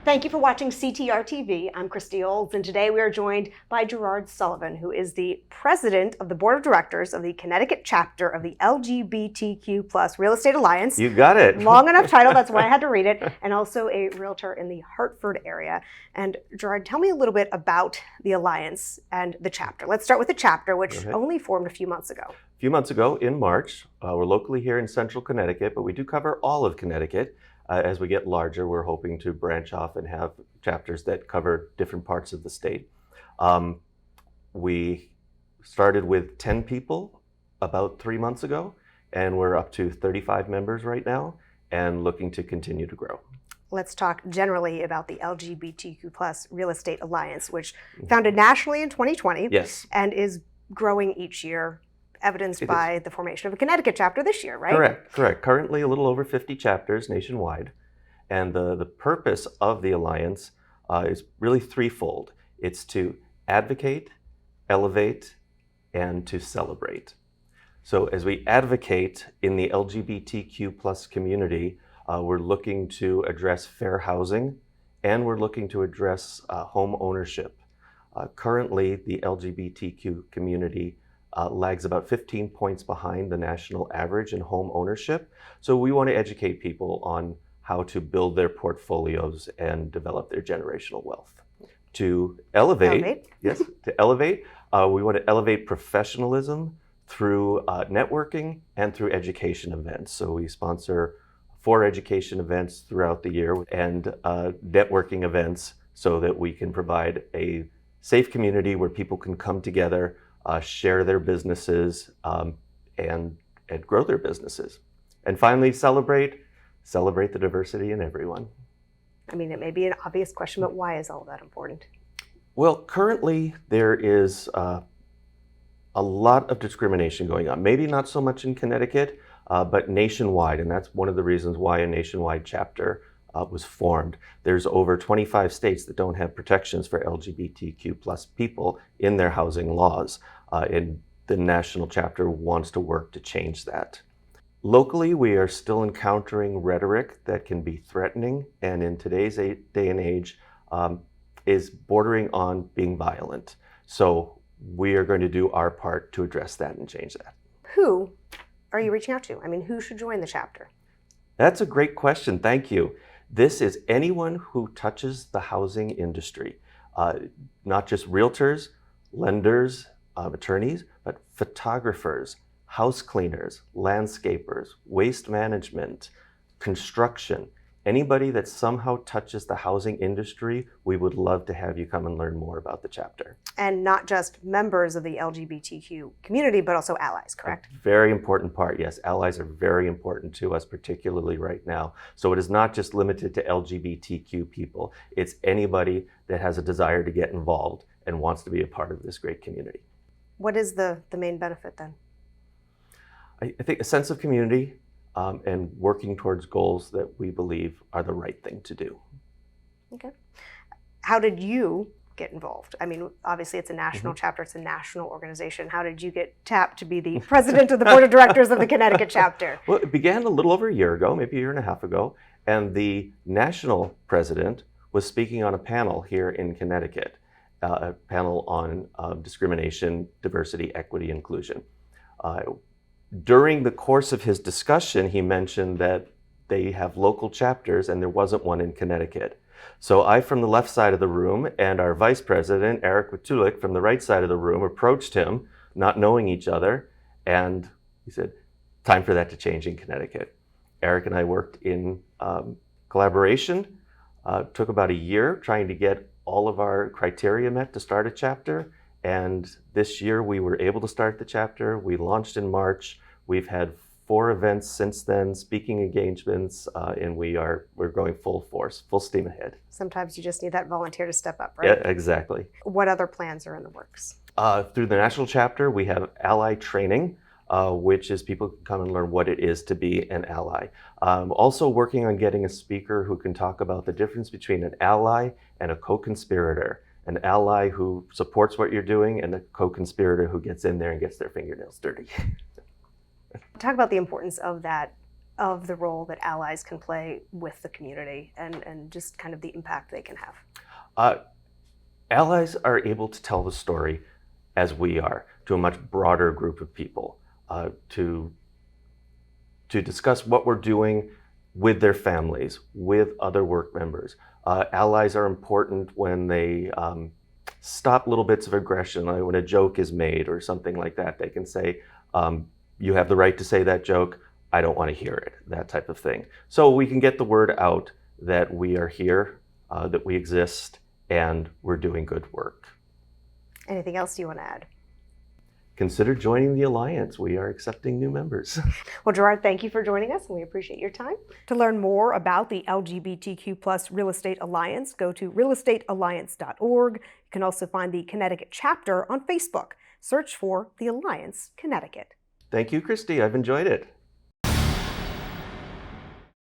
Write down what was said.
Thank you for watching CTR TV. I'm Christy Olds, and today we are joined by Gerard Sullivan, who is the president of the board of directors of the Connecticut chapter of the LGBTQ Real Estate Alliance. You got it. Long enough title, that's why I had to read it, and also a realtor in the Hartford area. And Gerard, tell me a little bit about the Alliance and the chapter. Let's start with the chapter, which only formed a few months ago. A few months ago in March, we're locally here in central Connecticut, but we do cover all of Connecticut. As we get larger, we're hoping to branch off and have chapters that cover different parts of the state. We started with 10 people about 3 months ago, and we're up to 35 members right now and looking to continue to grow. Let's talk generally about the LGBTQ Real Estate Alliance, which founded nationally in 2020 and is growing each year, evidenced by the formation of a Connecticut chapter this year, right? Correct. Currently a little over 50 chapters nationwide. And the purpose of the Alliance is really threefold. It's to advocate, elevate, and to celebrate. So as we advocate in the LGBTQ community, we're looking to address fair housing, and we're looking to address home ownership. Currently, the LGBTQ community lags about 15 points behind the national average in home ownership. So we want to educate people on how to build their portfolios and develop their generational wealth. To elevate. We want to elevate professionalism through networking and through education events. So we sponsor 4 education events throughout the year and networking events so that we can provide a safe community where people can come together, share their businesses, and grow their businesses. And finally, celebrate the diversity in everyone. I mean, it may be an obvious question, but why is all that important? Well, currently there is a lot of discrimination going on. Maybe not so much in Connecticut, but nationwide, and that's one of the reasons why a nationwide chapter was formed. There's over 25 states that don't have protections for LGBTQ people in their housing laws, and the national chapter wants to work to change that. Locally, we are still encountering rhetoric that can be threatening, and in today's day and age, is bordering on being violent. So we are going to do our part to address that and change that. Who are you reaching out to? I mean, who should join the chapter? That's a great question, thank you. This is anyone who touches the housing industry, not just realtors, lenders, attorneys, but photographers, house cleaners, landscapers, waste management, construction. Anybody that somehow touches the housing industry, we would love to have you come and learn more about the chapter. And not just members of the LGBTQ community, but also allies, correct? A very important part, yes. Allies are very important to us, particularly right now. So it is not just limited to LGBTQ people. It's anybody that has a desire to get involved and wants to be a part of this great community. What is the main benefit then? I think a sense of community, and working towards goals that we believe are the right thing to do. Okay. How did you get involved? I mean, obviously it's a national chapter, it's a national organization. How did you get tapped to be the president of the board of directors of the Connecticut chapter? Well, it began a little over a year ago, maybe a year and a half ago, and the national president was speaking on a panel here in Connecticut, a panel on discrimination, diversity, equity, inclusion. During the course of his discussion, he mentioned that they have local chapters and there wasn't one in Connecticut. So I, from the left side of the room, and our vice president, Eric Watulik, from the right side of the room, approached him, not knowing each other, and he said, time for that to change in Connecticut. Eric and I worked in collaboration, took about a year trying to get all of our criteria met to start a chapter, and this year we were able to start the chapter. We launched in March. We've had 4 events since then, speaking engagements, and we're going full force, full steam ahead. Sometimes you just need that volunteer to step up, right? Yeah, exactly. What other plans are in the works? Through the national chapter, we have ally training, which is people can come and learn what it is to be an ally. Also working on getting a speaker who can talk about the difference between an ally and a co-conspirator. An ally who supports what you're doing and a co-conspirator who gets in there and gets their fingernails dirty. Talk about the importance of that of the role that allies can play with the community and just kind of the impact they can have? Allies are able to tell the story as we are to a much broader group of people, to discuss what we're doing with their families, with other work members. Allies are important when they stop little bits of aggression, like when a joke is made or something like that. They can say, you have the right to say that joke, I don't want to hear it, that type of thing. So we can get the word out that we are here, that we exist, and we're doing good work. Anything else you want to add? Consider joining the Alliance. We are accepting new members. Well, Gerard, thank you for joining us, and we appreciate your time. To learn more about the LGBTQ+ Real Estate Alliance, go to realestatealliance.org. You can also find the Connecticut chapter on Facebook. Search for the Alliance Connecticut. Thank you, Christy. I've enjoyed it.